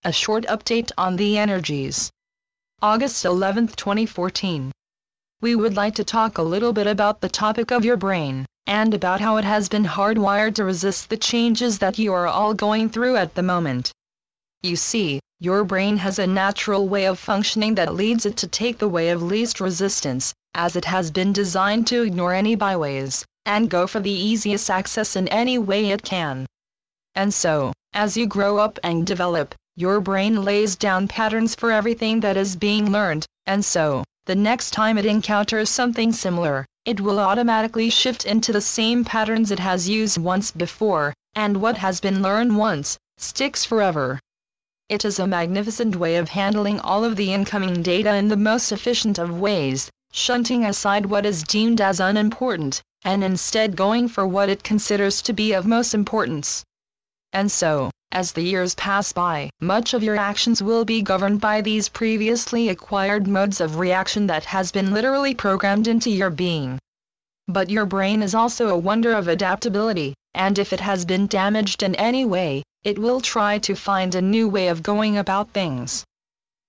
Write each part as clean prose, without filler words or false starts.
A short update on the energies. August 11, 2014. We would like to talk a little bit about the topic of your brain, and about how it has been hardwired to resist the changes that you are all going through at the moment. You see, your brain has a natural way of functioning that leads it to take the way of least resistance, as it has been designed to ignore any byways, and go for the easiest access in any way it can. And so, as you grow up and develop, your brain lays down patterns for everything that is being learned, and so, the next time it encounters something similar, it will automatically shift into the same patterns it has used once before, and what has been learned once, sticks forever. It is a magnificent way of handling all of the incoming data in the most efficient of ways, shunting aside what is deemed as unimportant, and instead going for what it considers to be of most importance. And so, as the years pass by, much of your actions will be governed by these previously acquired modes of reaction that has been literally programmed into your being. But your brain is also a wonder of adaptability, and if it has been damaged in any way, it will try to find a new way of going about things.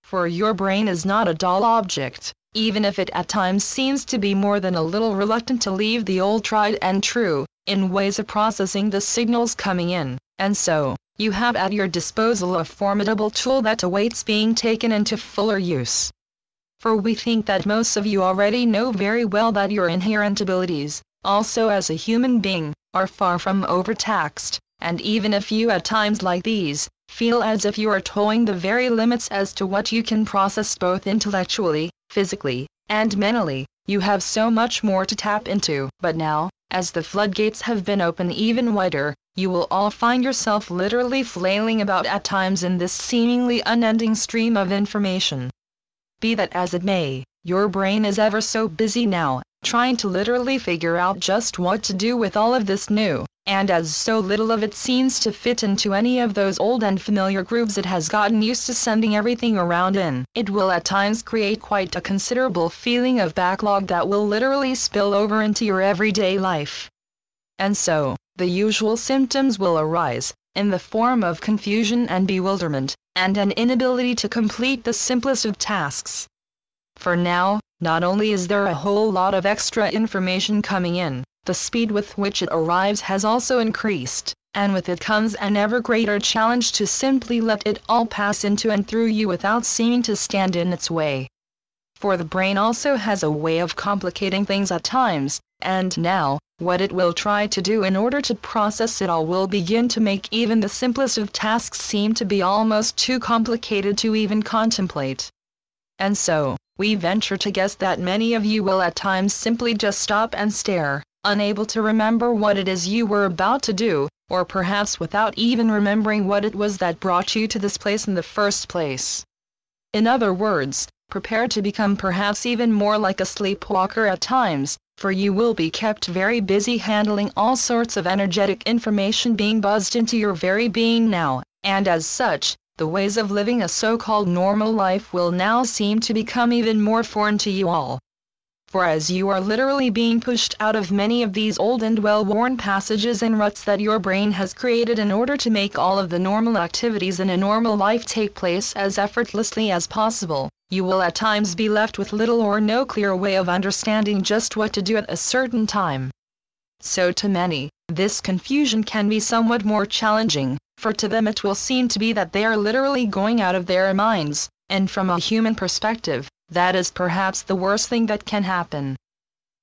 For your brain is not a dull object, even if it at times seems to be more than a little reluctant to leave the old tried and true, in ways of processing the signals coming in, and so, you have at your disposal a formidable tool that awaits being taken into fuller use. For we think that most of you already know very well that your inherent abilities, also as a human being, are far from overtaxed, and even if you at times like these, feel as if you are towing the very limits as to what you can process both intellectually, physically, and mentally, you have so much more to tap into. But now, as the floodgates have been opened even wider, you will all find yourself literally flailing about at times in this seemingly unending stream of information. Be that as it may, your brain is ever so busy now, trying to literally figure out just what to do with all of this new, and as so little of it seems to fit into any of those old and familiar grooves it has gotten used to sending everything around in, it will at times create quite a considerable feeling of backlog that will literally spill over into your everyday life. And so, the usual symptoms will arise, in the form of confusion and bewilderment, and an inability to complete the simplest of tasks. For now, not only is there a whole lot of extra information coming in, the speed with which it arrives has also increased, and with it comes an ever greater challenge to simply let it all pass into and through you without seeming to stand in its way. For the brain also has a way of complicating things at times, and now, what it will try to do in order to process it all will begin to make even the simplest of tasks seem to be almost too complicated to even contemplate. And so, we venture to guess that many of you will at times simply just stop and stare, unable to remember what it is you were about to do, or perhaps without even remembering what it was that brought you to this place in the first place. In other words, prepare to become perhaps even more like a sleepwalker at times, for you will be kept very busy handling all sorts of energetic information being buzzed into your very being now, and as such, the ways of living a so-called normal life will now seem to become even more foreign to you all. For as you are literally being pushed out of many of these old and well-worn passages and ruts that your brain has created in order to make all of the normal activities in a normal life take place as effortlessly as possible, you will at times be left with little or no clear way of understanding just what to do at a certain time. So to many, this confusion can be somewhat more challenging, for to them it will seem to be that they are literally going out of their minds, and from a human perspective, that is perhaps the worst thing that can happen.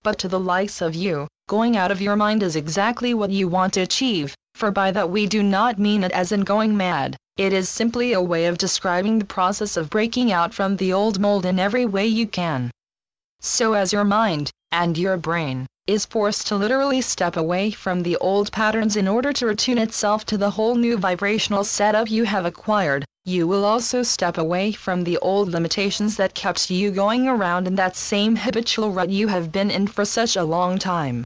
But to the likes of you, going out of your mind is exactly what you want to achieve, for by that we do not mean it as in going mad, it is simply a way of describing the process of breaking out from the old mold in every way you can. So as your mind, and your brain, is forced to literally step away from the old patterns in order to attune itself to the whole new vibrational setup you have acquired, you will also step away from the old limitations that kept you going around in that same habitual rut you have been in for such a long time.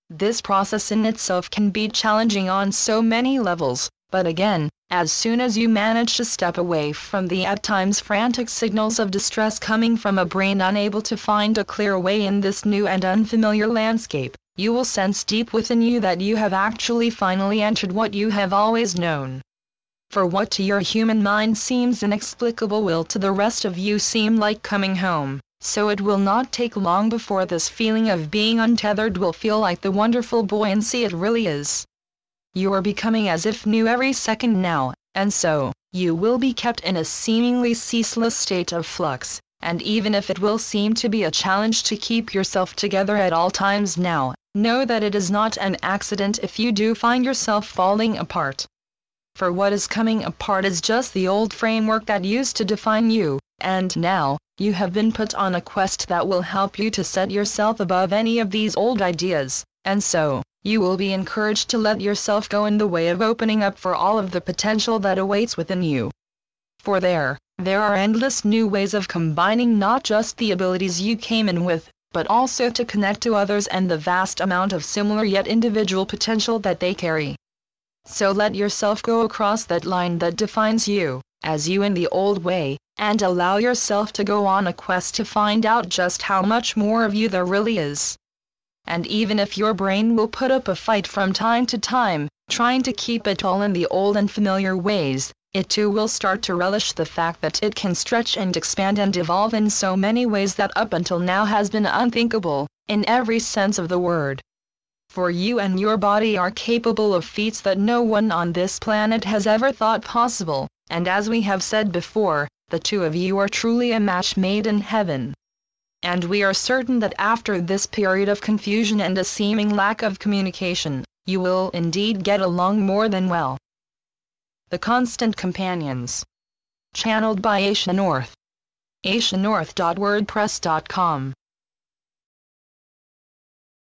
This process in itself can be challenging on so many levels, but again, as soon as you manage to step away from the at times frantic signals of distress coming from a brain unable to find a clear way in this new and unfamiliar landscape, you will sense deep within you that you have actually finally entered what you have always known. For what to your human mind seems inexplicable will to the rest of you seem like coming home, so it will not take long before this feeling of being untethered will feel like the wonderful buoyancy it really is. You are becoming as if new every second now, and so, you will be kept in a seemingly ceaseless state of flux, and even if it will seem to be a challenge to keep yourself together at all times now, know that it is not an accident if you do find yourself falling apart. For what is coming apart is just the old framework that used to define you, and now, you have been put on a quest that will help you to set yourself above any of these old ideas, and so, you will be encouraged to let yourself go in the way of opening up for all of the potential that awaits within you. For there are endless new ways of combining not just the abilities you came in with, but also to connect to others and the vast amount of similar yet individual potential that they carry. So let yourself go across that line that defines you, as you in the old way, and allow yourself to go on a quest to find out just how much more of you there really is. And even if your brain will put up a fight from time to time, trying to keep it all in the old and familiar ways, it too will start to relish the fact that it can stretch and expand and evolve in so many ways that up until now has been unthinkable, in every sense of the word. For you and your body are capable of feats that no one on this planet has ever thought possible, and as we have said before, the two of you are truly a match made in heaven. And we are certain that after this period of confusion and a seeming lack of communication, you will indeed get along more than well. The Constant Companions. Channeled by Asia North. asianorth.wordpress.com